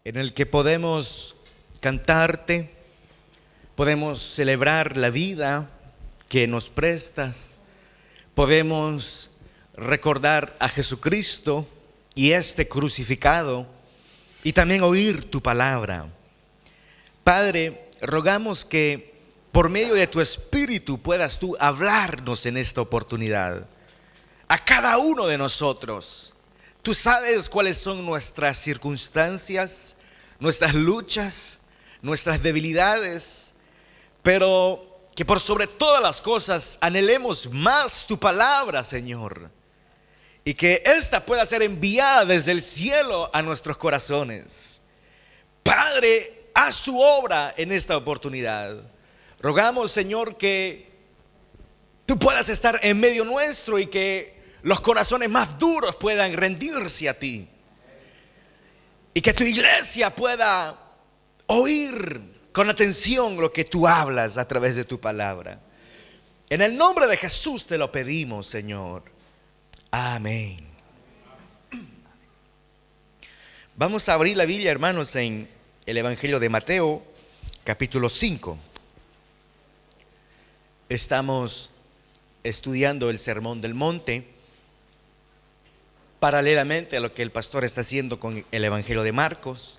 en el que podemos cantarte, podemos celebrar la vida que nos prestas, podemos recordar a Jesucristo y este crucificado y también oír tu palabra. Padre, rogamos que por medio de tu Espíritu puedas tú hablarnos en esta oportunidad a cada uno de nosotros. Tú sabes cuáles son nuestras circunstancias, nuestras luchas, nuestras debilidades, pero que por sobre todas las cosas anhelemos más tu palabra, Señor, y que esta pueda ser enviada desde el cielo a nuestros corazones. Padre, haz tu obra en esta oportunidad. Rogamos, Señor, que tú puedas estar en medio nuestro y que los corazones más duros puedan rendirse a ti, y que tu iglesia pueda oír con atención lo que tú hablas a través de tu palabra. En el nombre de Jesús te lo pedimos, Señor. Amén. Vamos a abrir la Biblia, hermanos, en el Evangelio de Mateo, capítulo 5. Estamos estudiando el Sermón del Monte, paralelamente a lo que el pastor está haciendo con el Evangelio de Marcos.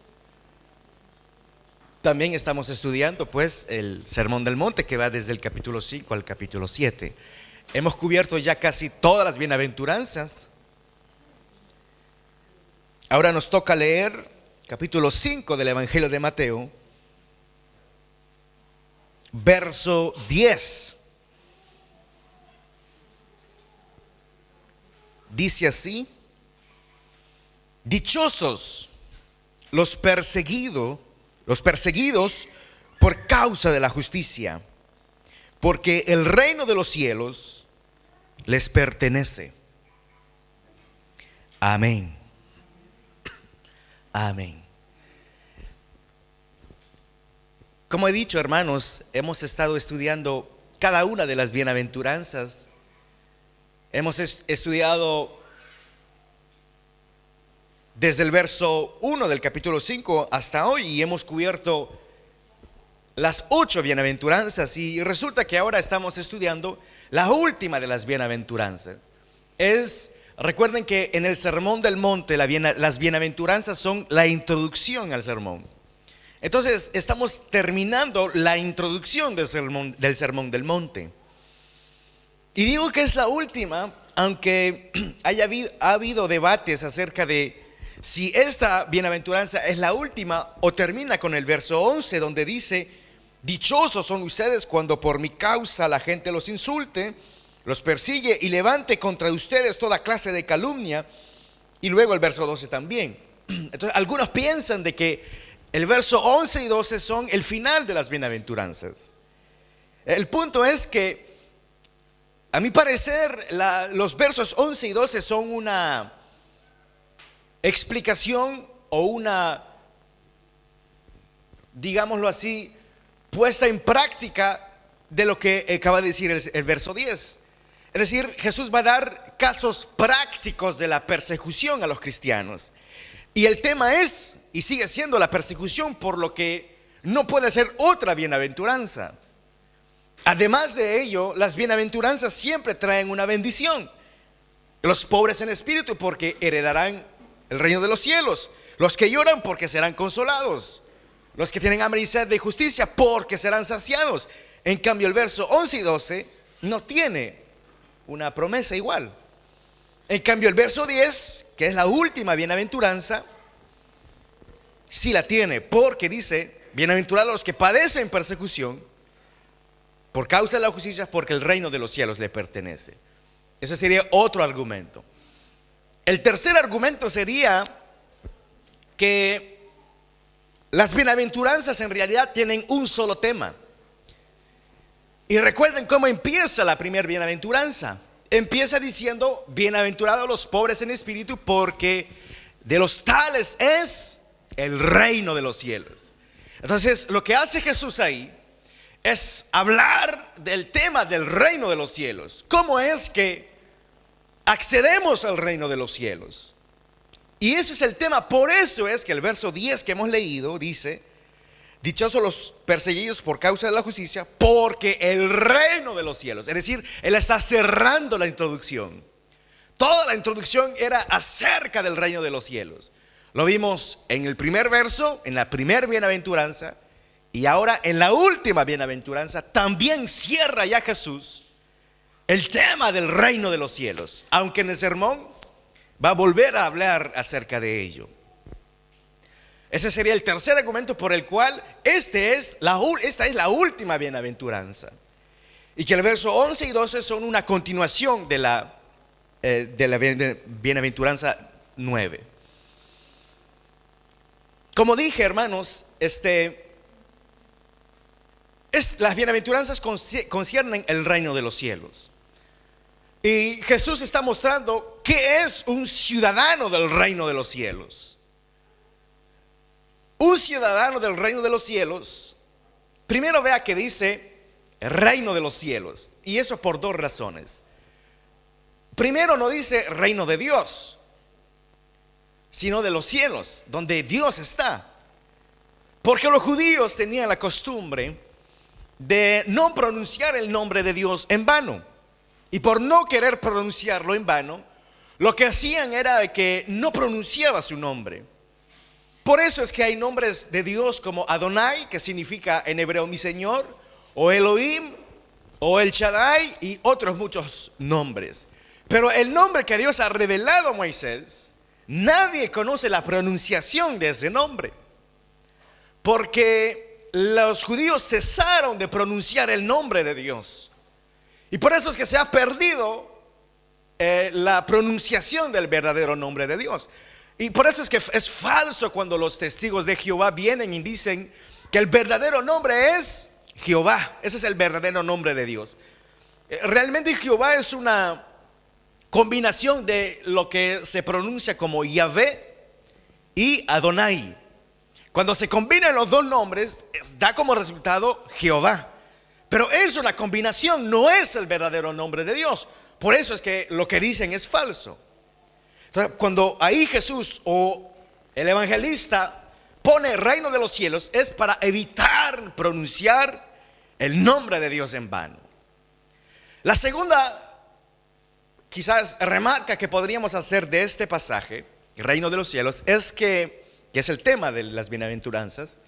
También estamos estudiando pues el Sermón del Monte, que va desde el capítulo 5 al capítulo 7. Hemos cubierto ya casi todas las bienaventuranzas. Ahora nos toca leer capítulo 5 del Evangelio de Mateo, verso 10. Dice así: dichosos los perseguidos por causa de la justicia, porque el reino de los cielos les pertenece. Amén. Amén. Como he dicho, hermanos, hemos estado estudiando cada una de las bienaventuranzas. Hemos estudiado desde el verso 1 del capítulo 5 hasta hoy y hemos cubierto las 8 bienaventuranzas, y resulta que ahora estamos estudiando la última de las bienaventuranzas. Recuerden que en el Sermón del Monte las bienaventuranzas son la introducción al sermón. Entonces estamos terminando la introducción del Sermón del Monte. Y digo que es la última, aunque ha habido debates acerca de si esta bienaventuranza es la última o termina con el verso 11, donde dice: dichosos son ustedes cuando por mi causa la gente los insulte, los persigue y levante contra ustedes toda clase de calumnia. Y luego el verso 12 también. Entonces algunos piensan de que el verso 11 y 12 son el final de las bienaventuranzas. El punto es que, a mi parecer, los versos 11 y 12 son una explicación o una, digámoslo así, puesta en práctica de lo que acaba de decir el verso 10. Es decir, Jesús va a dar casos prácticos de la persecución a los cristianos. Y el tema es y sigue siendo la persecución, por lo que no puede ser otra bienaventuranza. Además de ello, las bienaventuranzas siempre traen una bendición. Los pobres en espíritu, porque heredarán el reino de los cielos. Los que lloran, porque serán consolados. Los que tienen hambre y sed de justicia, porque serán saciados. En cambio, el verso 11 y 12 no tiene una promesa igual. En cambio, el verso 10, que es la última bienaventuranza, sí la tiene, porque dice: bienaventurados los que padecen persecución por causa de la justicia, porque el reino de los cielos le pertenece. Ese sería otro argumento. El tercer argumento sería que las bienaventuranzas en realidad tienen un solo tema. Y recuerden cómo empieza la primera bienaventuranza. Empieza diciendo: bienaventurados los pobres en espíritu, porque de los tales es el reino de los cielos. Entonces, lo que hace Jesús ahí es hablar del tema del reino de los cielos. ¿Cómo es que accedemos al reino de los cielos? Y ese es el tema. Por eso es que el verso 10 que hemos leído dice: dichosos los perseguidos por causa de la justicia, porque el reino de los cielos. Es decir, él está cerrando la introducción. Toda la introducción era acerca del reino de los cielos. Lo vimos en el primer verso, en la primera bienaventuranza, y ahora en la última bienaventuranza también cierra ya Jesús el tema del reino de los cielos, aunque en el sermón va a volver a hablar acerca de ello. Ese sería el tercer argumento por el cual esta es la última bienaventuranza, y que el verso 11 y 12 son una continuación de la bienaventuranza 9. Como dije, hermanos, las bienaventuranzas conciernen el reino de los cielos. Y Jesús está mostrando que es un ciudadano del reino de los cielos. Un ciudadano del reino de los cielos. Primero vea que dice el reino de los cielos, y eso por dos razones. Primero, no dice reino de Dios, sino de los cielos, donde Dios está. Porque los judíos tenían la costumbre de no pronunciar el nombre de Dios en vano. Y por no querer pronunciarlo en vano, lo que hacían era de que no pronunciaba su nombre. Por eso es que hay nombres de Dios como Adonai, que significa en hebreo mi Señor, o Elohim, o El Shaddai, y otros muchos nombres. Pero el nombre que Dios ha revelado a Moisés, nadie conoce la pronunciación de ese nombre, porque los judíos cesaron de pronunciar el nombre de Dios. Y por eso es que se ha perdido la pronunciación del verdadero nombre de Dios. Y por eso es que es falso cuando los testigos de Jehová vienen y dicen que el verdadero nombre es Jehová. Ese es el verdadero nombre de Dios. Realmente Jehová es una combinación de lo que se pronuncia como Yahvé y Adonai. Cuando se combinan los dos nombres, da como resultado Jehová. Pero es una combinación, no es el verdadero nombre de Dios. Por eso es que lo que dicen es falso. Entonces, cuando ahí Jesús o el evangelista pone reino de los cielos, es para evitar pronunciar el nombre de Dios en vano. La segunda, quizás, remarca que podríamos hacer de este pasaje, el reino de los cielos, es que es el tema de las bienaventuranzas,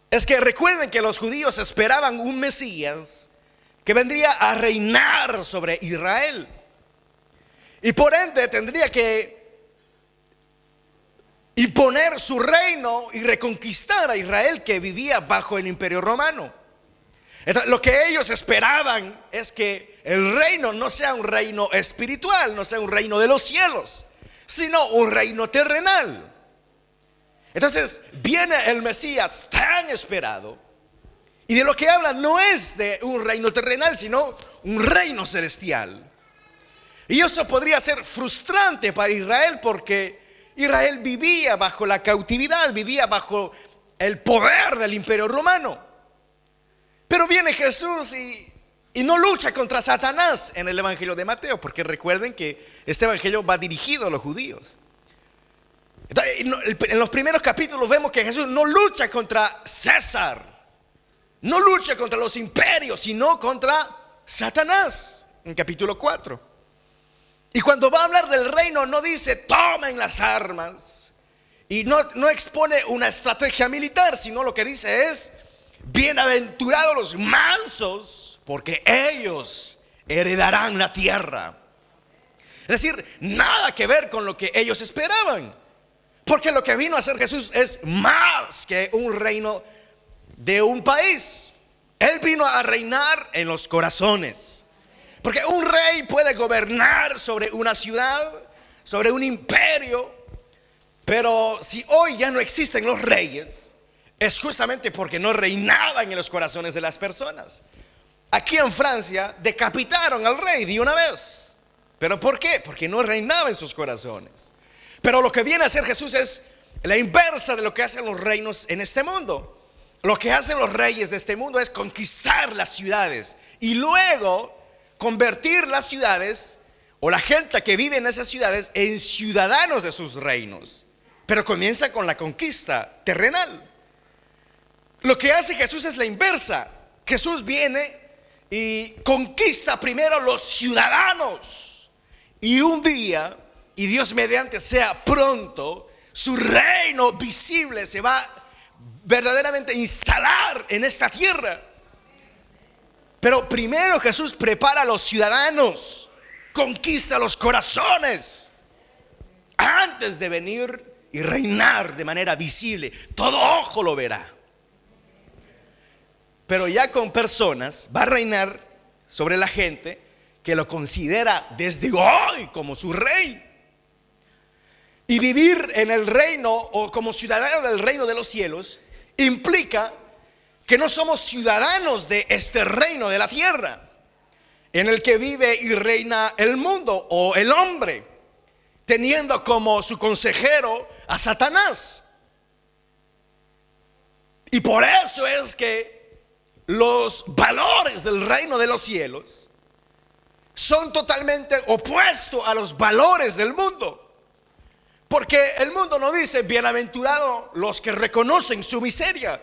es que recuerden que los judíos esperaban un Mesías que vendría a reinar sobre Israel, y por ende tendría que imponer su reino y reconquistar a Israel, que vivía bajo el imperio romano. Entonces, lo que ellos esperaban es que el reino no sea un reino espiritual, no sea un reino de los cielos, sino un reino terrenal. Entonces viene el Mesías tan esperado, y de lo que habla no es de un reino terrenal, sino un reino celestial. Y eso podría ser frustrante para Israel, porque Israel vivía bajo la cautividad, vivía bajo el poder del imperio romano. Pero viene Jesús y no lucha contra Satanás en el evangelio de Mateo, porque recuerden que este evangelio va dirigido a los judíos. Entonces, en los primeros capítulos vemos que Jesús no lucha contra César, no lucha contra los imperios, sino contra Satanás, en capítulo 4. Y cuando va a hablar del reino, no dice tomen las armas, y no expone una estrategia militar, sino lo que dice es: bienaventurados los mansos, porque ellos heredarán la tierra. Es decir, nada que ver con lo que ellos esperaban, porque lo que vino a hacer Jesús es más que un reino de un país. Él vino a reinar en los corazones. Porque un rey puede gobernar sobre una ciudad, sobre un imperio, pero si hoy ya no existen los reyes, es justamente porque no reinaban en los corazones de las personas. Aquí en Francia decapitaron al rey de una vez. ¿Pero por qué? Porque no reinaba en sus corazones. Pero lo que viene a hacer Jesús es la inversa de lo que hacen los reinos en este mundo. Lo que hacen los reyes de este mundo es conquistar las ciudades y luego convertir las ciudades o la gente que vive en esas ciudades en ciudadanos de sus reinos. Pero comienza con la conquista terrenal. Lo que hace Jesús es la inversa. Jesús viene y conquista primero los ciudadanos. Y un día, y Dios mediante sea pronto, su reino visible se va verdaderamente a instalar en esta tierra. Pero primero Jesús prepara a los ciudadanos, conquista los corazones, antes de venir y reinar de manera visible. Todo ojo lo verá. Pero ya con personas va a reinar sobre la gente que lo considera desde hoy como su rey. Y vivir en el reino o como ciudadano del reino de los cielos implica que no somos ciudadanos de este reino de la tierra, en el que vive y reina el mundo o el hombre, teniendo como su consejero a Satanás. Y por eso es que los valores del reino de los cielos son totalmente opuestos a los valores del mundo. Porque el mundo no dice bienaventurados los que reconocen su miseria,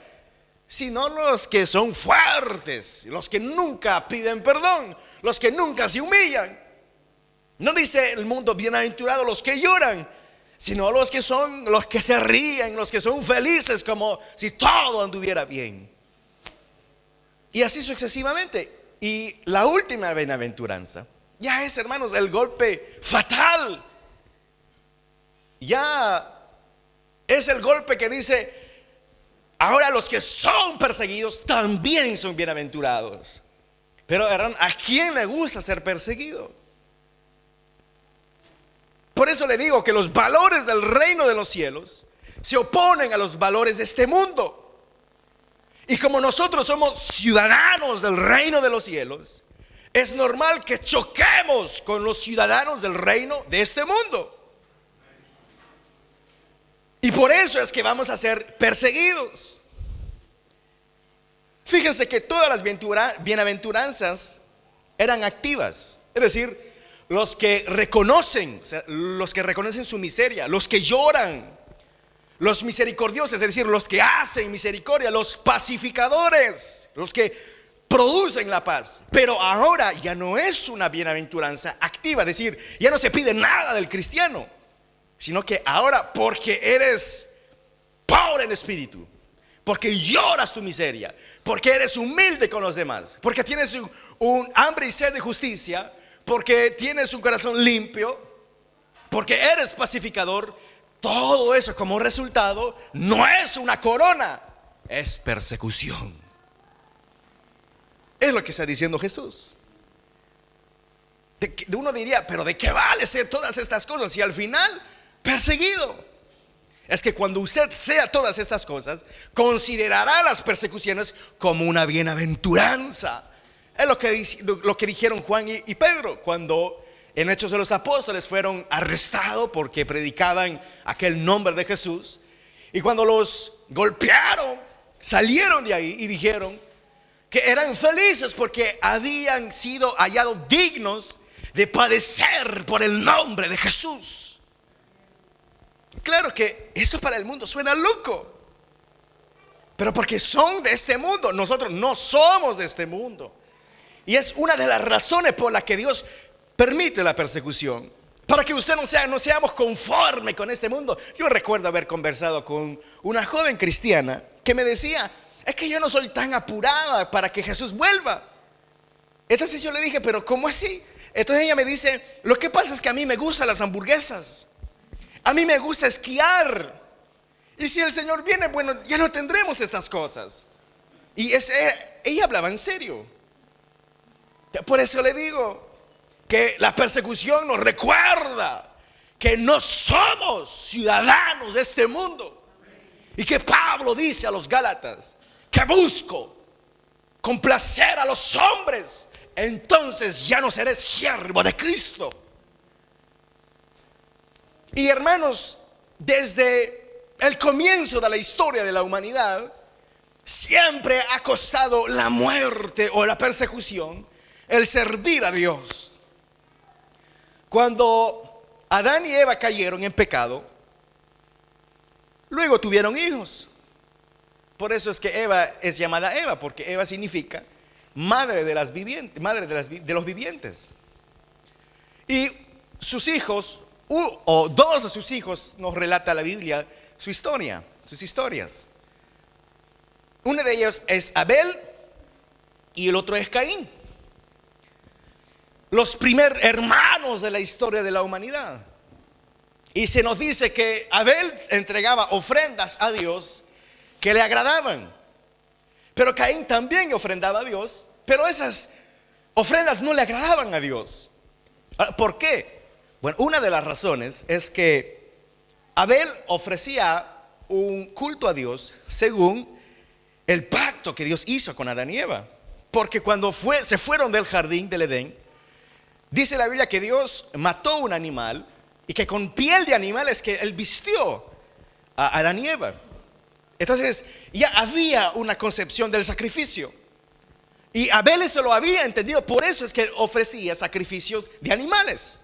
sino los que son fuertes, los que nunca piden perdón, los que nunca se humillan. No dice el mundo bienaventurados los que lloran, sino los que se ríen, los que son felices, como si todo anduviera bien. Y así sucesivamente. Y la última bienaventuranza ya es, hermanos, el golpe fatal. Ya es el golpe que dice: ahora los que son perseguidos también son bienaventurados. Pero, hermano, ¿a quién le gusta ser perseguido? Por eso le digo que los valores del reino de los cielos se oponen a los valores de este mundo. Y como nosotros somos ciudadanos del reino de los cielos, es normal que choquemos con los ciudadanos del reino de este mundo. Y por eso es que vamos a ser perseguidos. Fíjense que todas las bienaventuranzas eran activas. Es decir, los que reconocen, o sea, los que reconocen su miseria, los que lloran, los misericordiosos, es decir, los que hacen misericordia, los pacificadores, los que producen la paz. Pero ahora ya no es una bienaventuranza activa, es decir, ya no se pide nada del cristiano, sino que ahora, porque eres pobre en espíritu, porque lloras tu miseria, porque eres humilde con los demás, porque tienes un hambre y sed de justicia, porque tienes un corazón limpio, porque eres pacificador, todo eso como resultado no es una corona, es persecución. Es lo que está diciendo Jesús. Uno diría: pero ¿de qué vale ser todas estas cosas si al final perseguido? Es que cuando usted sea todas estas cosas, considerará las persecuciones como una bienaventuranza. Es lo que dijeron Juan y Pedro cuando en Hechos de los Apóstoles fueron arrestados porque predicaban aquel nombre de Jesús. Y cuando los golpearon, salieron de ahí y dijeron que eran felices porque habían sido hallados dignos de padecer por el nombre de Jesús. Claro que eso para el mundo suena loco, pero porque son de este mundo. Nosotros no somos de este mundo. Y es una de las razones por las que Dios permite la persecución, para que usted no seamos conforme con este mundo. Yo recuerdo haber conversado con una joven cristiana que me decía: es que yo no soy tan apurada para que Jesús vuelva. Entonces yo le dije: pero ¿cómo así? Entonces ella me dice: lo que pasa es que a mí me gustan las hamburguesas, a mí me gusta esquiar, y si el Señor viene, bueno, ya no tendremos estas cosas. Y ella hablaba en serio. Por eso le digo que la persecución nos recuerda que no somos ciudadanos de este mundo. Y que Pablo dice a los Gálatas: que busco complacer a los hombres, entonces ya no seré siervo de Cristo. Y hermanos, desde el comienzo de la historia de la humanidad, siempre ha costado la muerte o la persecución el servir a Dios. Cuando Adán y Eva cayeron en pecado, luego tuvieron hijos. Por eso es que Eva es llamada Eva, porque Eva significa madre de las vivientes, madre de los vivientes. Y sus hijos, o dos de sus hijos, nos relata la Biblia su historia, sus historias. Uno de ellos es Abel y el otro es Caín. Los primeros hermanos de la historia de la humanidad. Y se nos dice que Abel entregaba ofrendas a Dios que le agradaban. Pero Caín también ofrendaba a Dios, pero esas ofrendas no le agradaban a Dios. ¿Por qué? Bueno, una de las razones es que Abel ofrecía un culto a Dios según el pacto que Dios hizo con Adán y Eva. Porque cuando se fueron del jardín del Edén, dice la Biblia que Dios mató un animal y que con piel de animal es que él vistió a Adán y Eva. Entonces ya había una concepción del sacrificio. Y Abel eso lo había entendido, por eso es que ofrecía sacrificios de animales.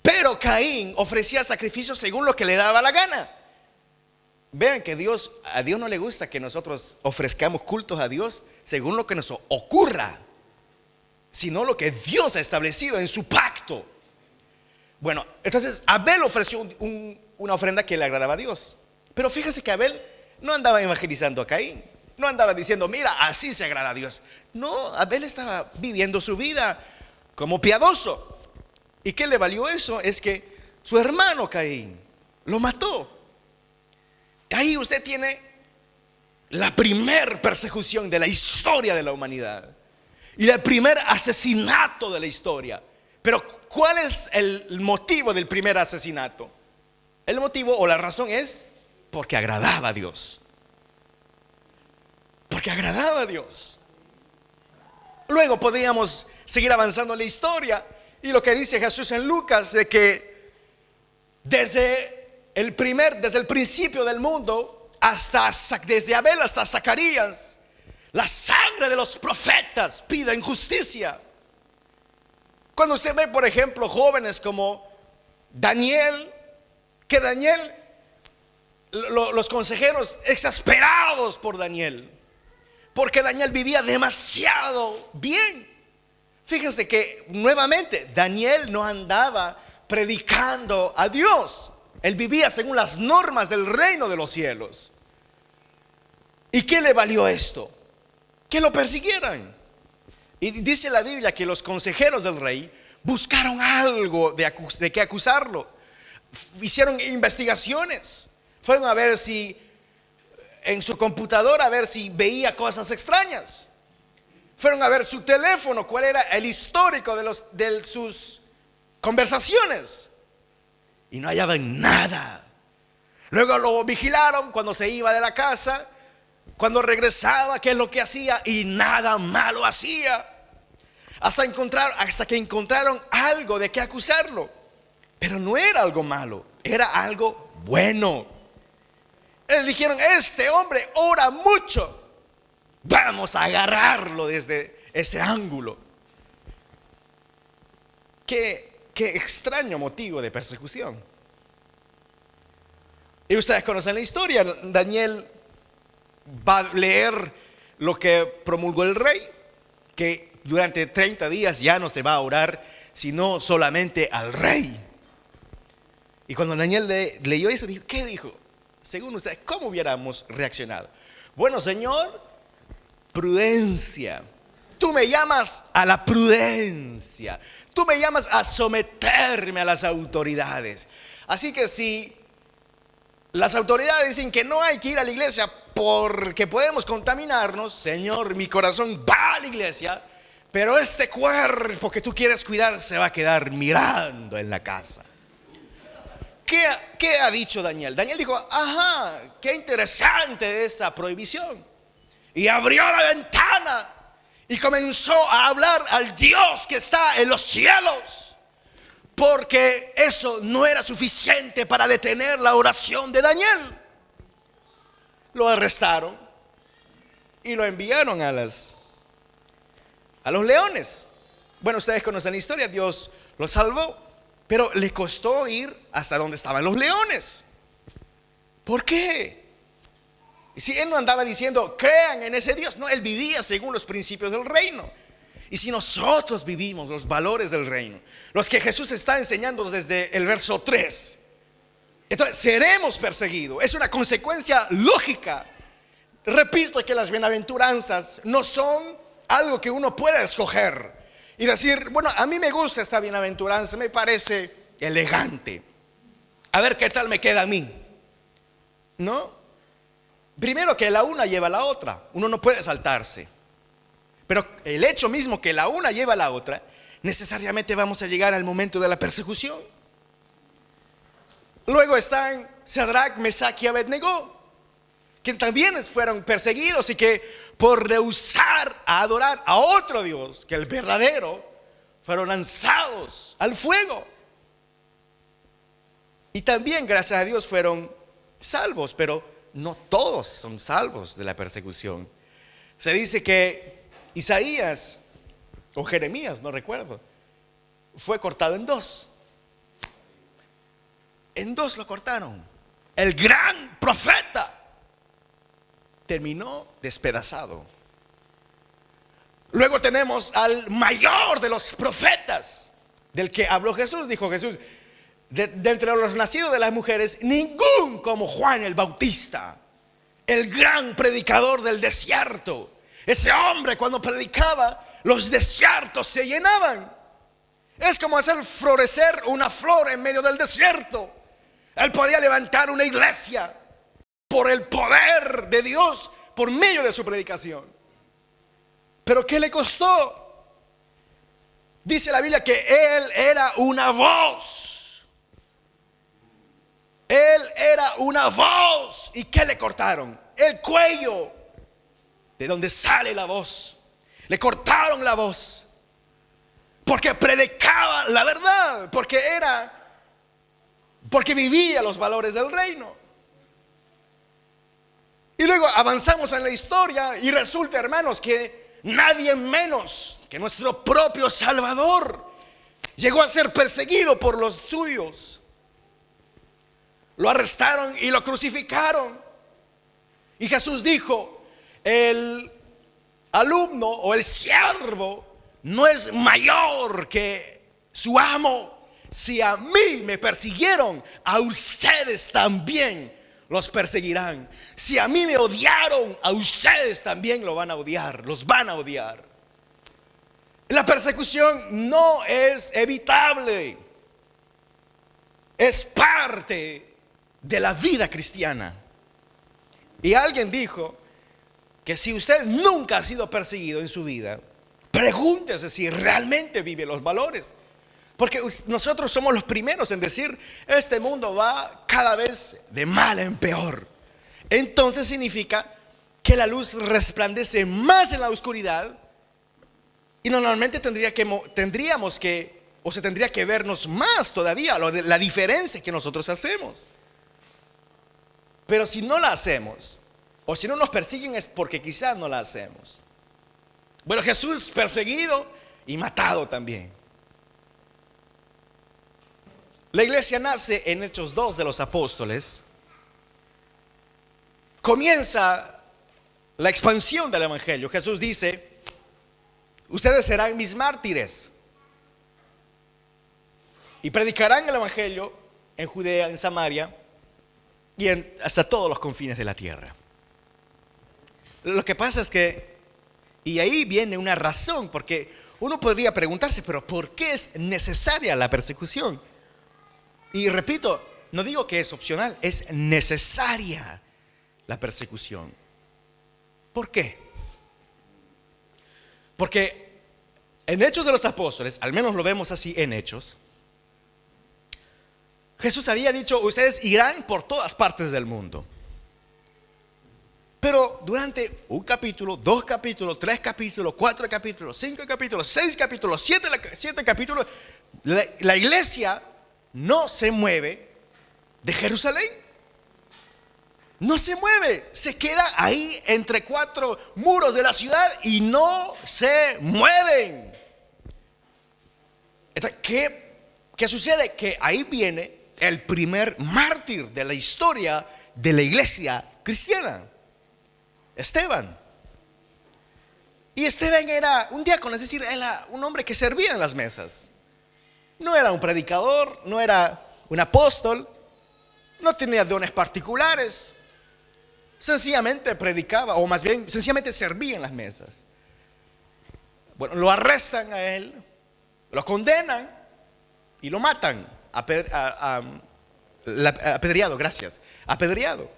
Pero Caín ofrecía sacrificios según lo que le daba la gana. Vean que a Dios no le gusta que nosotros ofrezcamos cultos a Dios según lo que nos ocurra, sino lo que Dios ha establecido en su pacto. Bueno, entonces Abel ofreció una ofrenda que le agradaba a Dios. Pero fíjese que Abel no andaba evangelizando a Caín, no andaba diciendo, mira, así se agrada a Dios. No, Abel estaba viviendo su vida como piadoso. ¿Y qué le valió eso? Es que su hermano Caín lo mató. Ahí usted tiene la primer persecución de la historia de la humanidad y el primer asesinato de la historia. Pero ¿cuál es el motivo del primer asesinato? El motivo o la razón es porque agradaba a Dios. Porque agradaba a Dios. Luego podríamos seguir avanzando en la historia y lo que dice Jesús en Lucas de que desde el principio del mundo desde Abel hasta Zacarías, la sangre de los profetas pide justicia. Cuando usted ve, por ejemplo, jóvenes como Daniel, que Daniel, los consejeros exasperados por Daniel, porque Daniel vivía demasiado bien. Fíjense que nuevamente Daniel no andaba predicando a Dios. Él vivía según las normas del reino de los cielos. ¿Y qué le valió esto? Que lo persiguieran. Y dice la Biblia que los consejeros del rey buscaron algo de qué acusarlo. Hicieron investigaciones. Fueron a ver si en su computadora, a ver si veía cosas extrañas. Fueron a ver su teléfono, cuál era el histórico de sus conversaciones. Y no hallaban nada. Luego lo vigilaron cuando se iba de la casa, cuando regresaba, qué es lo que hacía, y nada malo hacía. Hasta que encontraron algo de qué acusarlo. Pero no era algo malo, era algo bueno. Les dijeron, este hombre ora mucho, vamos a agarrarlo desde ese ángulo. Qué extraño motivo de persecución. Y ustedes conocen la historia. Daniel va a leer lo que promulgó el rey, que durante 30 días ya no se va a orar sino solamente al rey. Y cuando Daniel leyó eso, dijo, ¿qué dijo? Según ustedes, ¿cómo hubiéramos reaccionado? Bueno, Señor, prudencia. Tú me llamas a la prudencia. Tú me llamas a someterme a las autoridades. Así que si las autoridades dicen que no hay que ir a la iglesia porque podemos contaminarnos, Señor, mi corazón va a la iglesia, pero este cuerpo que tú quieres cuidar se va a quedar mirando en la casa. ¿Qué ha dicho Daniel? Daniel dijo, ajá, qué interesante esa prohibición. Y abrió la ventana y comenzó a hablar al Dios que está en los cielos, porque eso no era suficiente para detener la oración de Daniel. Lo arrestaron y lo enviaron a los leones. Bueno, ustedes conocen la historia. Dios lo salvó. pero le costó ir hasta donde estaban los leones. ¿Por qué? Si él no andaba diciendo crean en ese Dios, no, él vivía según los principios del reino. Y si nosotros vivimos los valores del reino, los que Jesús está enseñando desde el verso 3, entonces seremos perseguidos. Es una consecuencia lógica. Repito que las bienaventuranzas no son algo que uno pueda escoger y decir, bueno, a mí me gusta esta bienaventuranza, me parece elegante, a ver qué tal me queda a mí. No, primero que la una lleva a la otra, uno no puede saltarse. Pero el hecho mismo que la una lleva a la otra, necesariamente vamos a llegar al momento de la persecución. Luego están Sadrach, Mesach y Abednego, que también fueron perseguidos y que por rehusar a adorar a otro Dios que el verdadero, fueron lanzados al fuego. Y también, gracias a Dios, fueron salvos, pero no todos son salvos de la persecución. Se dice que Isaías o Jeremías, no recuerdo, fue cortado en dos. En dos lo cortaron. El gran profeta terminó despedazado. Luego tenemos al mayor de los profetas, del que habló Jesús. Dijo Jesús, de entre los nacidos de las mujeres, ningún como Juan el Bautista, el gran predicador del desierto. Ese hombre, cuando predicaba, los desiertos se llenaban. Es como hacer florecer una flor en medio del desierto. Él podía levantar una iglesia por el poder de Dios, por medio de su predicación. Pero ¿qué le costó? Dice la Biblia que él era una voz. Él era una voz. ¿Y qué le cortaron? El cuello, de donde sale la voz. Le cortaron la voz porque predicaba la verdad, porque vivía los valores del reino. Y luego avanzamos en la historia y resulta, hermanos, que nadie menos que nuestro propio Salvador llegó a ser perseguido por los suyos. Lo arrestaron y lo crucificaron. Y Jesús dijo, el alumno o el siervo no es mayor que su amo. Si a mí me persiguieron, a ustedes también los perseguirán. Si a mí me odiaron, a ustedes también los van a odiar. La persecución no es evitable, es parte de la vida cristiana. Y alguien dijo que si usted nunca ha sido perseguido en su vida, pregúntese si realmente vive los valores. Porque nosotros somos los primeros en decir, este mundo va cada vez de mal en peor. Entonces significa que la luz resplandece más en la oscuridad. Y normalmente se tendría que vernos más todavía la diferencia que nosotros hacemos. Pero si no la hacemos, o si no nos persiguen, es porque quizás no la hacemos. Bueno, Jesús perseguido y matado también. La iglesia nace en Hechos 2 de los Apóstoles. Comienza la expansión del evangelio. Jesús dice, ustedes serán mis mártires y predicarán el evangelio en Judea, en Samaria y hasta todos los confines de la tierra. Lo que pasa es que, y ahí viene una razón, porque uno podría preguntarse, pero ¿por qué es necesaria la persecución? Y repito, no digo que es opcional, es necesaria la persecución. ¿Por qué? Porque en Hechos de los Apóstoles, al menos lo vemos así en Hechos, Jesús había dicho, ustedes irán por todas partes del mundo. Pero durante un capítulo, 2 capítulos, 3 capítulos, 4 capítulos, 5 capítulos, 6 capítulos, 7 capítulos, la iglesia no se mueve de Jerusalén. No se mueve, se queda ahí entre 4 muros de la ciudad y no se mueven. Entonces, ¿qué sucede? Que ahí viene el primer mártir de la historia de la iglesia cristiana, Esteban. Y Esteban era un diácono, es decir, era un hombre que servía en las mesas. No era un predicador, no era un apóstol, no tenía dones particulares. Sencillamente predicaba, o más bien, sencillamente servía en las mesas. Bueno, lo arrestan a él, lo condenan y lo matan. Apedreado, gracias. Apedreado.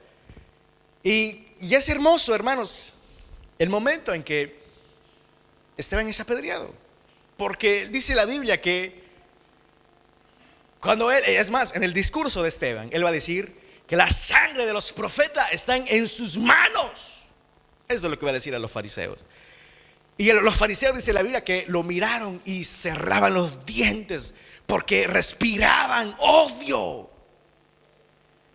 Y es hermoso, hermanos, el momento en que Esteban es apedreado. Porque dice la Biblia que cuando él, es más, en el discurso de Esteban, él va a decir que la sangre de los profetas están en sus manos. Eso es lo que va a decir a los fariseos. Y los fariseos, dice la Biblia, que lo miraron y cerraban los dientes porque respiraban odio.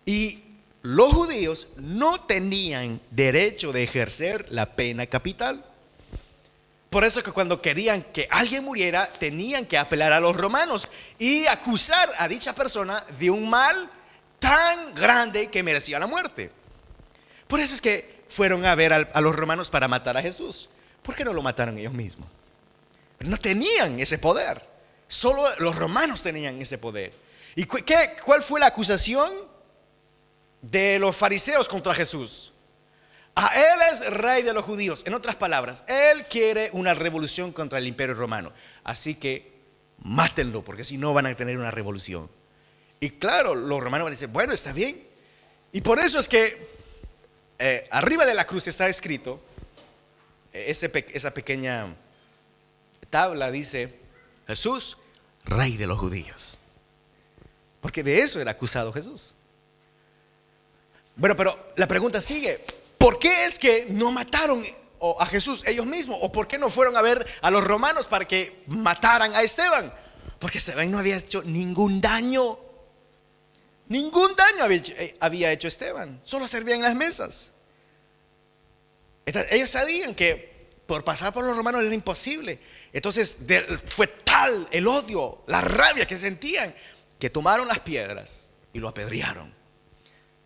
Y los judíos no tenían derecho de ejercer la pena capital. Por eso que cuando querían que alguien muriera, tenían que apelar a los romanos y acusar a dicha persona de un mal tan grande que merecía la muerte. Por eso es que fueron a ver a los romanos para matar a Jesús. ¿Por qué no lo mataron ellos mismos? No tenían ese poder. Solo los romanos tenían ese poder. ¿Y cuál fue la acusación de los fariseos contra Jesús? Él es rey de los judíos. En otras palabras, él quiere una revolución contra el imperio romano. Así que mátenlo, porque si no van a tener una revolución. Y claro, los romanos van a decir, bueno, está bien. Y por eso es que arriba de la cruz está escrito, esa pequeña tabla dice, Jesús, rey de los judíos. Porque de eso era acusado Jesús. Bueno, pero la pregunta sigue, ¿por qué es que no mataron a Jesús ellos mismos? ¿O por qué no fueron a ver a los romanos para que mataran a Esteban? Porque Esteban no había hecho ningún daño. Ningún daño había hecho Esteban. Solo servía en las mesas. Entonces, ellos sabían que por pasar por los romanos era imposible. Entonces fue tal el odio, la rabia que sentían, que tomaron las piedras y lo apedrearon.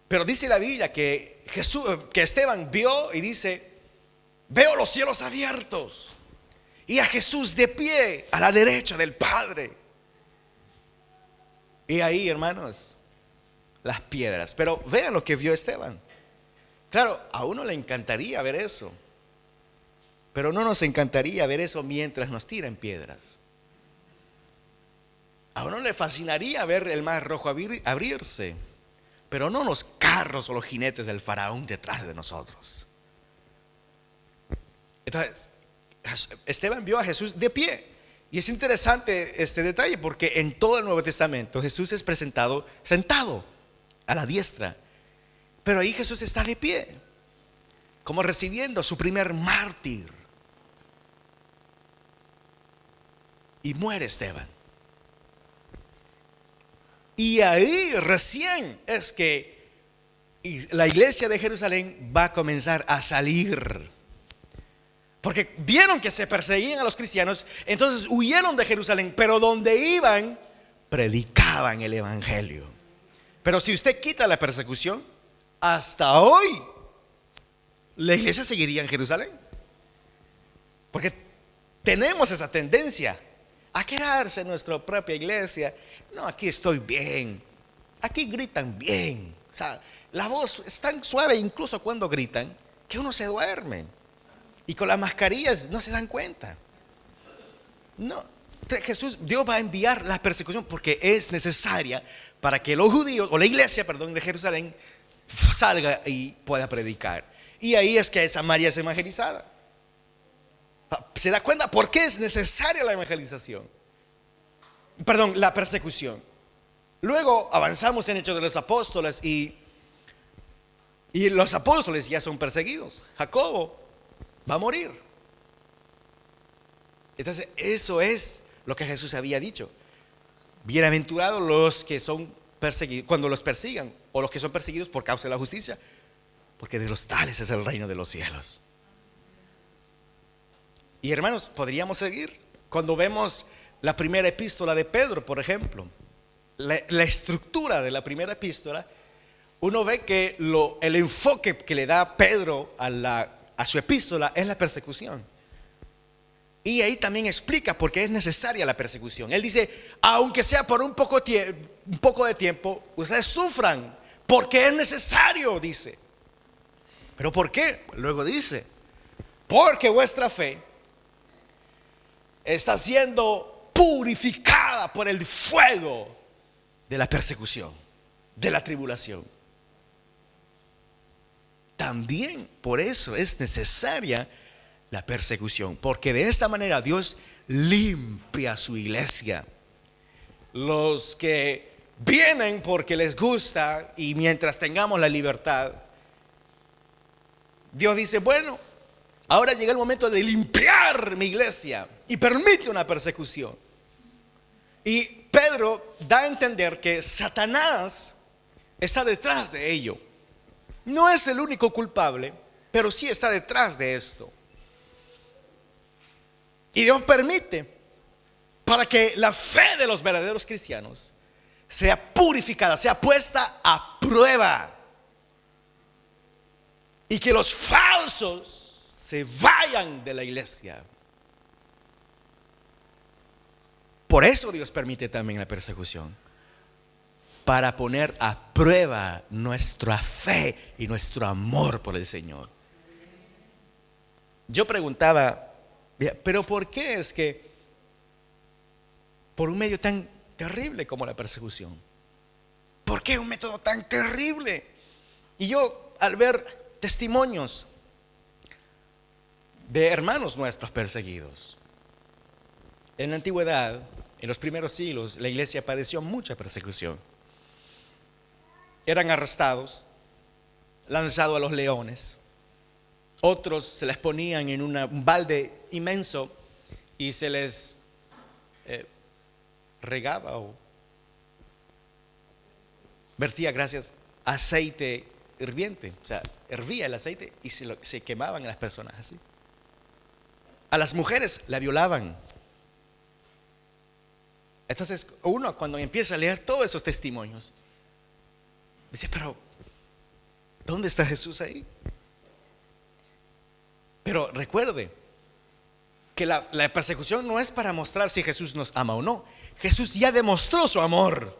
Pero dice la Biblia que Esteban vio y dice, veo los cielos abiertos y a Jesús de pie a la derecha del Padre. Y ahí, hermanos, las piedras. Pero vean lo que vio Esteban. Claro, a uno le encantaría ver eso, pero no nos encantaría ver eso mientras nos tiran piedras. A uno le fascinaría ver el mar rojo abrirse, pero no los carros o los jinetes del faraón detrás de nosotros. Entonces, Esteban vio a Jesús de pie. Y es interesante este detalle porque en todo el Nuevo Testamento Jesús es presentado sentado a la diestra. Pero ahí Jesús está de pie, como recibiendo su primer mártir. Y muere Esteban. Y ahí recién es que la iglesia de Jerusalén va a comenzar a salir. Porque vieron que se perseguían a los cristianos, entonces huyeron de Jerusalén, pero donde iban, predicaban el evangelio. Pero si usted quita la persecución, hasta hoy la iglesia seguiría en Jerusalén. Porque tenemos esa tendencia a quedarse en nuestra propia iglesia. No, aquí estoy bien, aquí gritan bien. O sea, la voz es tan suave incluso cuando gritan que uno se duerme. Y con las mascarillas no se dan cuenta. No, Dios va a enviar la persecución porque es necesaria para que los judíos, o la iglesia, de Jerusalén salga y pueda predicar. Y ahí es que Samaria es evangelizada. ¿Se da cuenta por qué es necesaria la evangelización? La persecución. Luego avanzamos en Hechos de los Apóstoles y los apóstoles ya son perseguidos. Jacobo va a morir. Entonces eso es lo que Jesús había dicho. Bienaventurados los que son perseguidos, cuando los persigan, o los que son perseguidos por causa de la justicia, porque de los tales es el reino de los cielos. Y hermanos, podríamos seguir cuando vemos la primera epístola de Pedro, por ejemplo. la estructura de la primera epístola, uno ve que el enfoque que le da Pedro a su epístola es la persecución. Y ahí también explica por qué es necesaria la persecución. Él dice, aunque sea por un poco de tiempo, ustedes sufran, porque es necesario, dice. ¿Pero por qué? Luego dice, porque vuestra fe está siendo purificada por el fuego de la persecución, de la tribulación. También por eso es necesaria la persecución, porque de esta manera Dios limpia a su iglesia. Los que vienen porque les gusta y mientras tengamos la libertad, Dios dice, bueno, ahora llega el momento de limpiar mi iglesia y permite una persecución. Y Pedro da a entender que Satanás está detrás de ello. No es el único culpable, pero sí está detrás de esto. Y Dios permite para que la fe de los verdaderos cristianos sea purificada, sea puesta a prueba. Y que los falsos se vayan de la iglesia. Por eso Dios permite también la persecución, para poner a prueba nuestra fe y nuestro amor por el Señor. Yo preguntaba, pero ¿por qué es que por un medio tan terrible como la persecución? ¿Por qué un método tan terrible? Y yo, al ver testimonios de hermanos nuestros perseguidos, en la antigüedad, en los primeros siglos, la iglesia padeció mucha persecución. Eran arrestados, lanzados a los leones. Otros se les ponían en un balde inmenso y se les regaba o vertía, aceite hirviente. O sea, hervía el aceite y se quemaban a las personas así. A las mujeres la violaban. Entonces uno, cuando empieza a leer todos esos testimonios, dice, pero ¿dónde está Jesús ahí? Pero recuerde que la persecución no es para mostrar si Jesús nos ama o no. Jesús ya demostró su amor.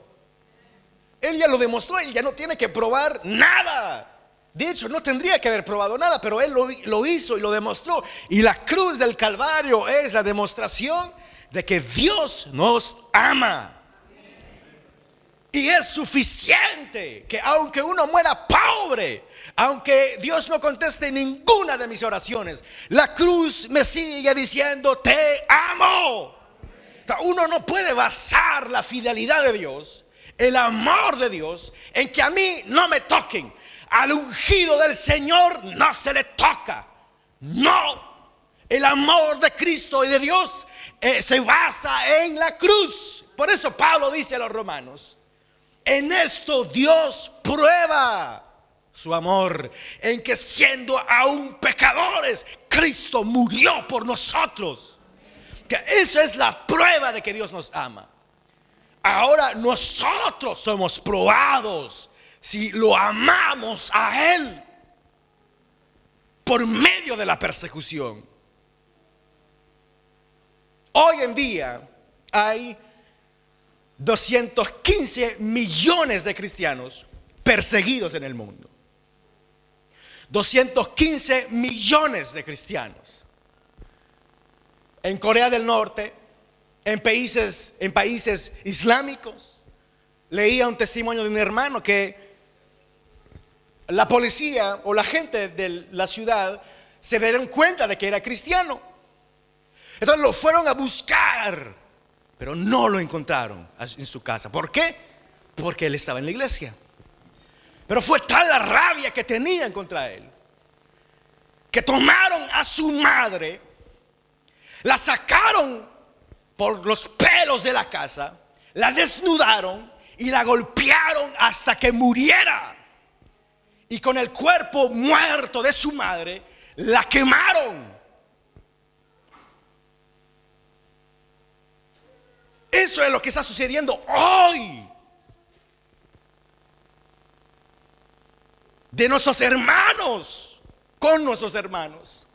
Él ya lo demostró, Él ya no tiene que probar nada. De hecho, no tendría que haber probado nada, pero Él lo hizo y lo demostró. Y la cruz del Calvario es la demostración de que Dios nos ama. Y es suficiente que aunque uno muera pobre, aunque Dios no conteste ninguna de mis oraciones, la cruz me sigue diciendo, te amo. Uno no puede basar la fidelidad de Dios, el amor de Dios, en que a mí no me toquen. Al ungido del Señor no se le toca. No, el amor de Cristo y de Dios se basa en la cruz. Por eso Pablo dice a los romanos, en esto Dios prueba su amor, en que siendo aún pecadores, Cristo murió por nosotros. Que esa es la prueba de que Dios nos ama. Ahora nosotros somos probados si lo amamos a Él por medio de la persecución. Hoy en día hay 215 millones de cristianos perseguidos en el mundo. 215 millones de cristianos. En Corea del Norte, en países islámicos. Leía un testimonio de un hermano que la policía o la gente de la ciudad se dieron cuenta de que era cristiano. Entonces lo fueron a buscar, pero no lo encontraron en su casa. ¿Por qué? Porque él estaba en la iglesia. Pero fue tal la rabia que tenían contra él, que tomaron a su madre, la sacaron por los pelos de la casa, la desnudaron y la golpearon hasta que muriera. Y con el cuerpo muerto de su madre, la quemaron. Eso es lo que está sucediendo hoy de nuestros hermanos con nuestros hermanos.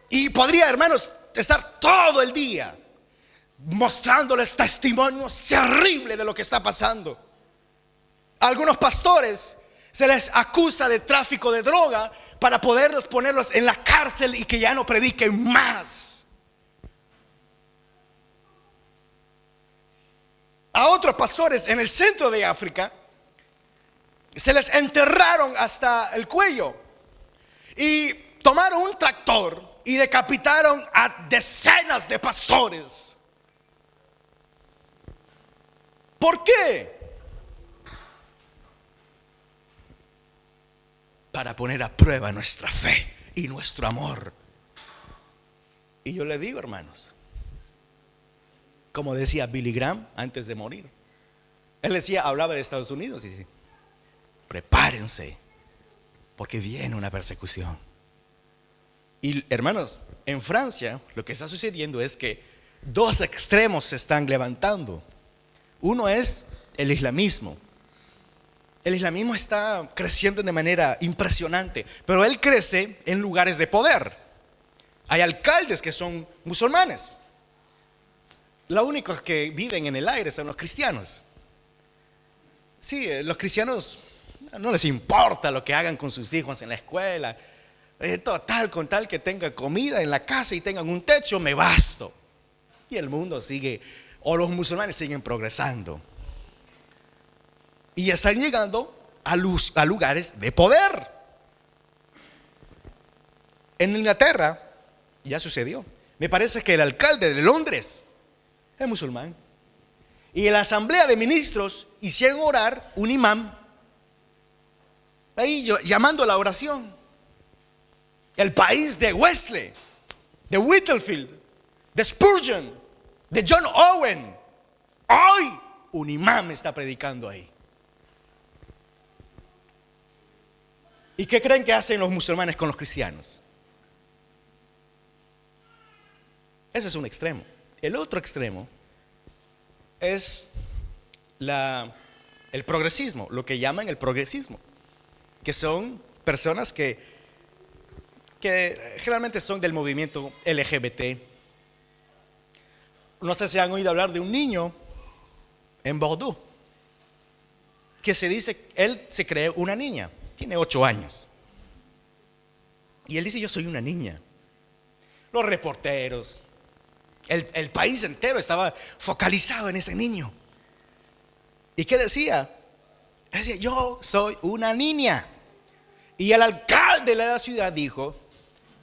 Y podría, hermanos, estar todo el día mostrándoles testimonios terribles de lo que está pasando. A algunos pastores se les acusa de tráfico de droga para ponerlos en la cárcel y que ya no prediquen más. A otros pastores en el centro de África se les enterraron hasta el cuello y tomaron un tractor y decapitaron a decenas de pastores. ¿Por qué? Para poner a prueba nuestra fe y nuestro amor. Y yo le digo, hermanos, como decía Billy Graham antes de morir, él decía, hablaba de Estados Unidos y dice: prepárense, porque viene una persecución. Y hermanos, en Francia lo que está sucediendo es que dos extremos se están levantando. Uno es el islamismo. El islamismo está creciendo de manera impresionante, pero él crece en lugares de poder. Hay alcaldes que son musulmanes. Los únicos que viven en el aire son los cristianos. Sí, los cristianos no les importa lo que hagan con sus hijos en la escuela. Total, con tal que tengan comida en la casa y tengan un techo, me basto. Y el mundo sigue, o los musulmanes siguen progresando. Y están llegando a lugares de poder. En Inglaterra ya sucedió. Me parece que el alcalde de Londres es musulmán. Y en la asamblea de ministros hicieron orar un imán, ahí llamando a la oración. El país de Wesley, de Whitefield, de Spurgeon, de John Owen, hoy un imán está predicando ahí. ¿Y qué creen que hacen los musulmanes con los cristianos? Ese es un extremo. El otro extremo es el progresismo, lo que llaman el progresismo, que son personas que generalmente son del movimiento LGBT. No sé si han oído hablar de un niño en Bordeaux que se dice, él se cree una niña. Tiene 8 años. Y él dice: yo soy una niña. Los reporteros, el país entero estaba focalizado en ese niño. ¿Y qué decía? Decía: yo soy una niña. Y el alcalde de la ciudad dijo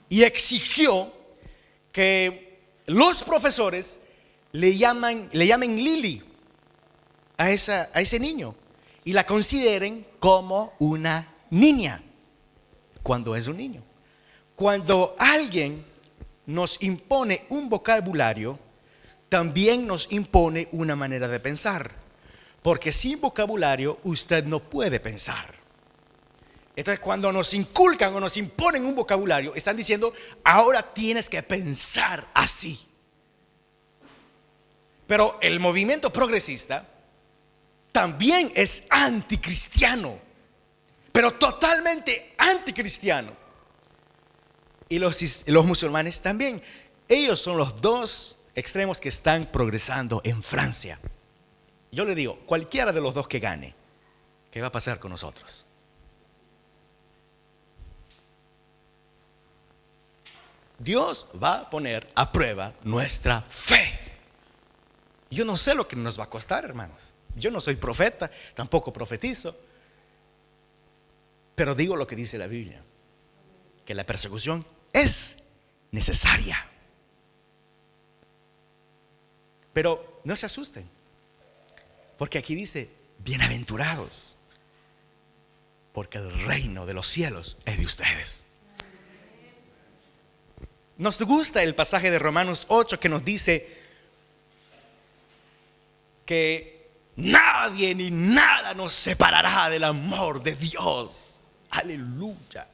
y exigió que los profesores le llamen Lily a ese niño y la consideren como una niña cuando es un niño. Cuando alguien nos impone un vocabulario, también nos impone una manera de pensar, porque sin vocabulario usted no puede pensar. Entonces, cuando nos inculcan o nos imponen un vocabulario, están diciendo: ahora tienes que pensar así. Pero el movimiento progresista también es anticristiano, pero totalmente anticristiano. Y los musulmanes también. Ellos son los dos extremos que están progresando en Francia. Yo le digo, cualquiera de los dos que gane, ¿qué va a pasar con nosotros? Dios va a poner a prueba nuestra fe. Yo no sé lo que nos va a costar, hermanos. Yo no soy profeta, tampoco profetizo, pero digo lo que dice la Biblia, que la persecución es necesaria. Pero no se asusten, porque aquí dice: bienaventurados, porque el reino de los cielos es de ustedes. Nos gusta el pasaje de Romanos 8 que nos dice que nadie ni nada nos separará del amor de Dios. Aleluya.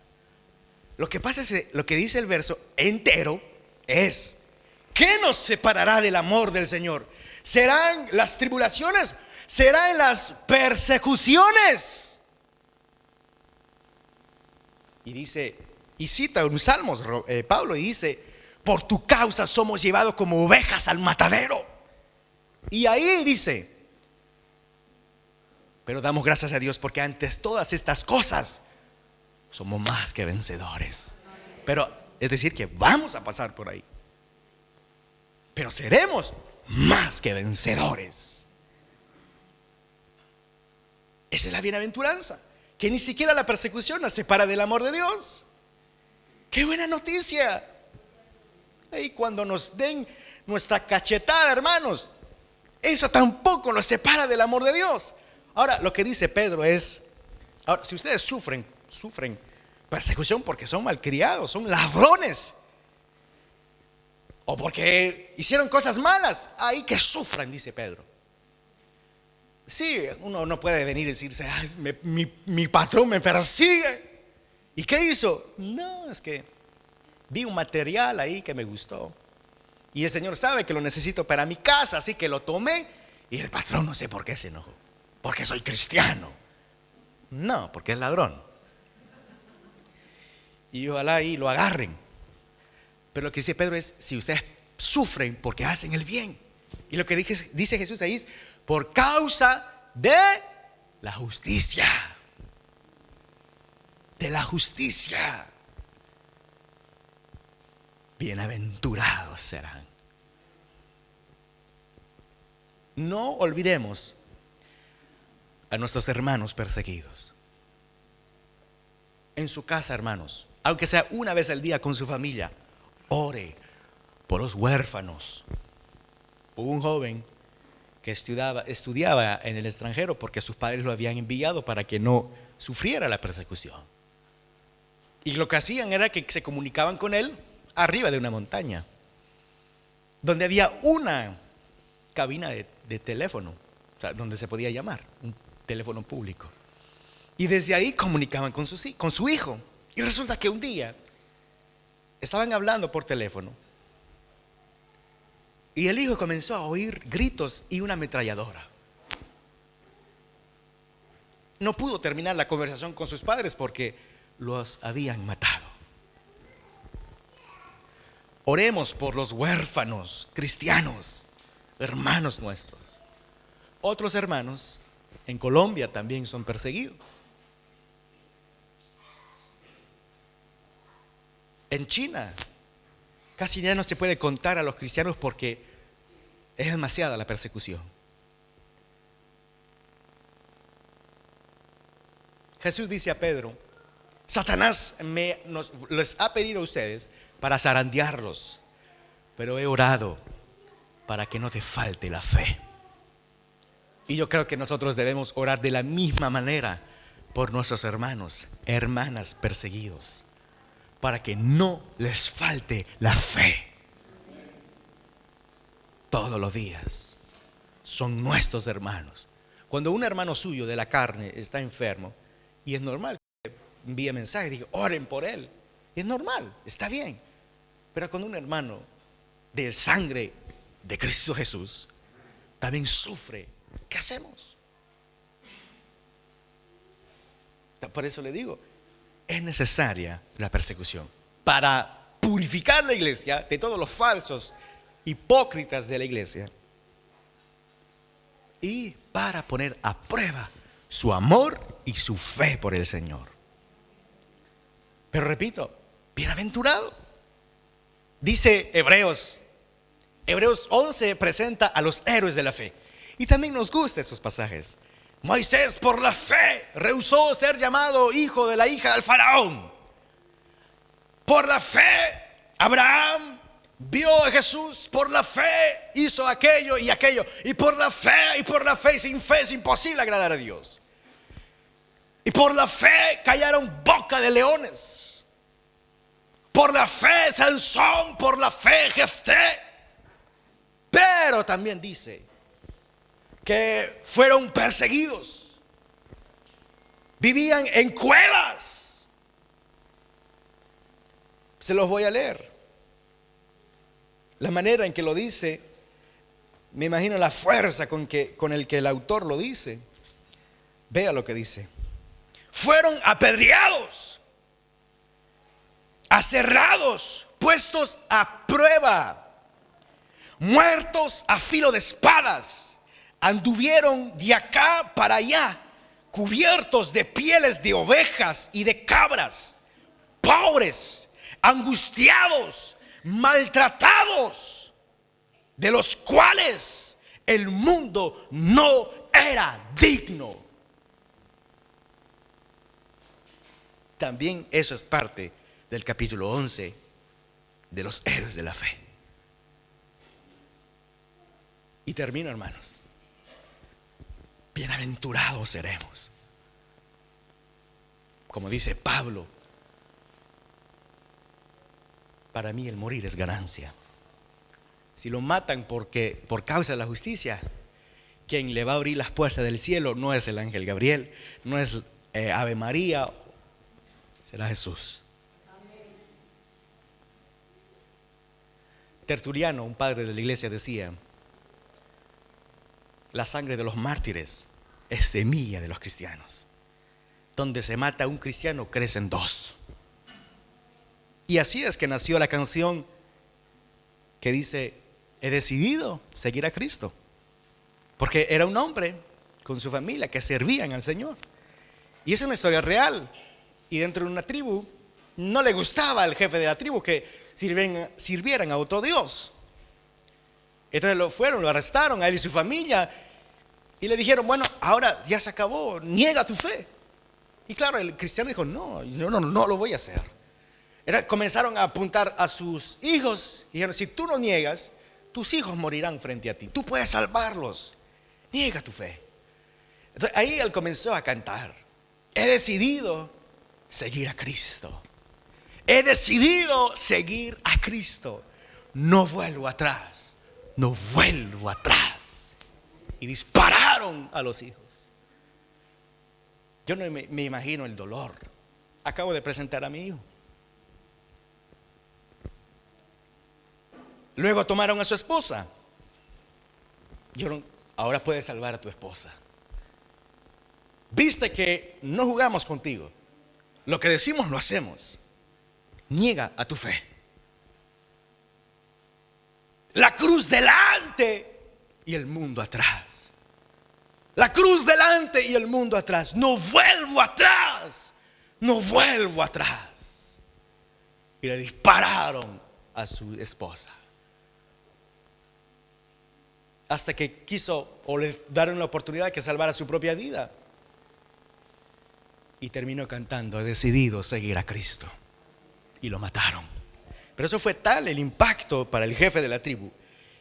Lo que pasa es que lo que dice el verso entero es: ¿qué nos separará del amor del Señor? ¿Serán las tribulaciones? ¿Serán las persecuciones? Y dice, y cita un Salmos, Pablo, y dice: por tu causa somos llevados como ovejas al matadero. Y ahí dice: pero damos gracias a Dios porque antes todas estas cosas somos más que vencedores. Pero es decir que vamos a pasar por ahí, pero seremos más que vencedores. Esa es la bienaventuranza, que ni siquiera la persecución nos separa del amor de Dios. ¡Qué buena noticia! Y cuando nos den nuestra cachetada, hermanos, eso tampoco nos separa del amor de Dios. Ahora, lo que dice Pedro es: ahora, si ustedes sufren persecución porque son malcriados, son ladrones, o porque hicieron cosas malas, ahí que sufran, dice Pedro. Sí, uno no puede venir y decirse: mi patrón me persigue. ¿Y qué hizo? No, es que vi un material ahí que me gustó y el Señor sabe que lo necesito para mi casa, así que lo tomé. Y el patrón no sé por qué se enojó. Porque soy cristiano. No, porque es ladrón. Y ojalá ahí lo agarren. Pero lo que dice Pedro es: si ustedes sufren porque hacen el bien. Y lo que dice Jesús ahí es: por causa de la justicia. De la justicia. Bienaventurados serán. No olvidemos a nuestros hermanos perseguidos. En su casa, hermanos, aunque sea una vez al día con su familia, ore por los huérfanos. Hubo un joven que estudiaba en el extranjero porque sus padres lo habían enviado para que no sufriera la persecución. Y lo que hacían era que se comunicaban con él arriba de una montaña, donde había una cabina de teléfono, o sea, donde se podía llamar, un teléfono público. Y desde ahí comunicaban con su hijo. Y resulta que un día estaban hablando por teléfono y el hijo comenzó a oír gritos y una ametralladora. No pudo terminar la conversación con sus padres porque los habían matado. Oremos por los huérfanos cristianos, hermanos nuestros. Otros hermanos en Colombia también son perseguidos. En China casi ya no se puede contar a los cristianos porque es demasiada la persecución. Jesús dice a Pedro: Satanás les ha pedido a ustedes para zarandearlos, pero he orado para que no te falte la fe. Y yo creo que nosotros debemos orar de la misma manera por nuestros hermanos, hermanas perseguidos, para que no les falte la fe. Todos los días son nuestros hermanos. Cuando un hermano suyo de la carne está enfermo, y es normal que envíe mensaje y diga: oren por él. Es normal, está bien. Pero cuando un hermano de sangre de Cristo Jesús también sufre, ¿qué hacemos? Por eso le digo, es necesaria la persecución para purificar la iglesia de todos los falsos hipócritas de la iglesia y para poner a prueba su amor y su fe por el Señor. Pero repito, bienaventurado. Dice Hebreos 11 presenta a los héroes de la fe. Y también nos gustan esos pasajes. Moisés por la fe rehusó ser llamado hijo de la hija del faraón. Por la fe Abraham vio a Jesús. Por la fe hizo aquello y aquello. Y por la fe sin fe es imposible agradar a Dios. Y por la fe callaron boca de leones. Por la fe Sansón, por la fe Jefté. Pero también dice que fueron perseguidos, vivían en cuevas. Se los voy a leer. La manera en que lo dice, me imagino la fuerza con el que el autor lo dice. Vea lo que dice: fueron apedreados, aserrados, puestos a prueba, muertos a filo de espadas, anduvieron de acá para allá, cubiertos de pieles de ovejas y de cabras, pobres, angustiados, maltratados, de los cuales el mundo no era digno. También eso es parte del capítulo 11 de los héroes de la fe. Y termino, hermanos. Bienaventurados seremos. Como dice Pablo, para mí el morir es ganancia. Si lo matan por causa de la justicia, quien le va a abrir las puertas del cielo no es el ángel Gabriel, no es Ave María, será Jesús. Tertuliano, un padre de la iglesia, decía: la sangre de los mártires es semilla de los cristianos. Donde se mata a un cristiano, crecen dos. Y así es que nació la canción que dice: he decidido seguir a Cristo. Porque era un hombre con su familia que servían al Señor. Y es una historia real. Y dentro de una tribu no le gustaba al jefe de la tribu que sirvieran a otro Dios. Entonces lo arrestaron a él y su familia y le dijeron: bueno, ahora ya se acabó, niega tu fe. Y claro, el cristiano dijo: no lo voy a hacer. Comenzaron a apuntar a sus hijos y dijeron: si tú no niegas, tus hijos morirán frente a ti, tú puedes salvarlos, niega tu fe. Entonces ahí él comenzó a cantar: he decidido seguir a Cristo. He decidido seguir a Cristo. No vuelvo atrás. No vuelvo atrás. Y dispararon a los hijos. Yo no me imagino el dolor. Acabo de presentar a mi hijo. Luego tomaron a su esposa. Ahora puedes salvar a tu esposa. Viste que no jugamos contigo. Lo que decimos lo hacemos. Niega a tu fe. La cruz delante y el mundo atrás. La cruz delante y el mundo atrás. No vuelvo atrás. No vuelvo atrás. Y le dispararon a su esposa. Hasta que quiso o le dieron la oportunidad de que salvara su propia vida. Y terminó cantando: he decidido seguir a Cristo. Y lo mataron. Pero eso fue tal el impacto para el jefe de la tribu,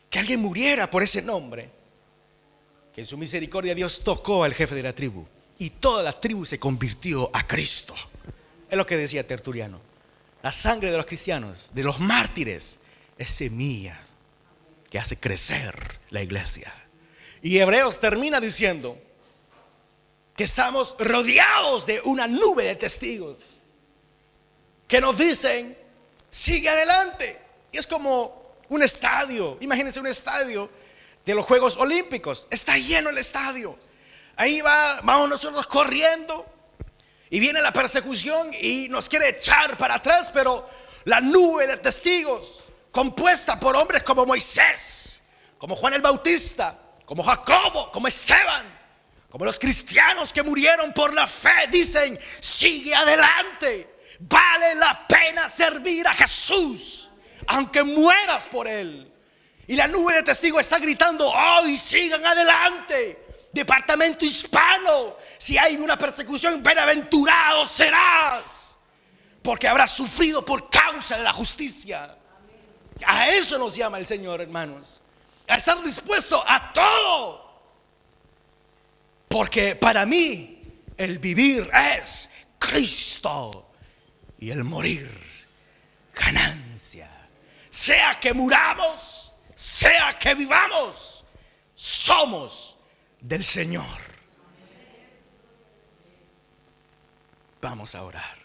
que alguien muriera por ese nombre, que en su misericordia Dios tocó al jefe de la tribu y toda la tribu se convirtió a Cristo. Es lo que decía Tertuliano: la sangre de los cristianos, de los mártires, es semilla que hace crecer la iglesia. Y Hebreos termina diciendo que estamos rodeados de una nube de testigos que nos dicen: sigue adelante. Y es como un estadio. Imagínense un estadio de los Juegos Olímpicos. Está lleno el estadio. Ahí vamos nosotros corriendo y viene la persecución y nos quiere echar para atrás, pero la nube de testigos, compuesta por hombres como Moisés, como Juan el Bautista, como Jacobo, como Esteban, como los cristianos que murieron por la fe, dicen: sigue adelante. Vale la pena servir a Jesús, aunque mueras por Él. Y la nube de testigos está gritando: hoy sigan adelante. Departamento hispano, si hay una persecución, bienaventurado serás, porque habrás sufrido por causa de la justicia. A eso nos llama el Señor, hermanos, a estar dispuesto a todo. Porque para mí el vivir es Cristo y el morir ganancia. Sea que muramos, sea que vivamos, somos del Señor. Vamos a orar.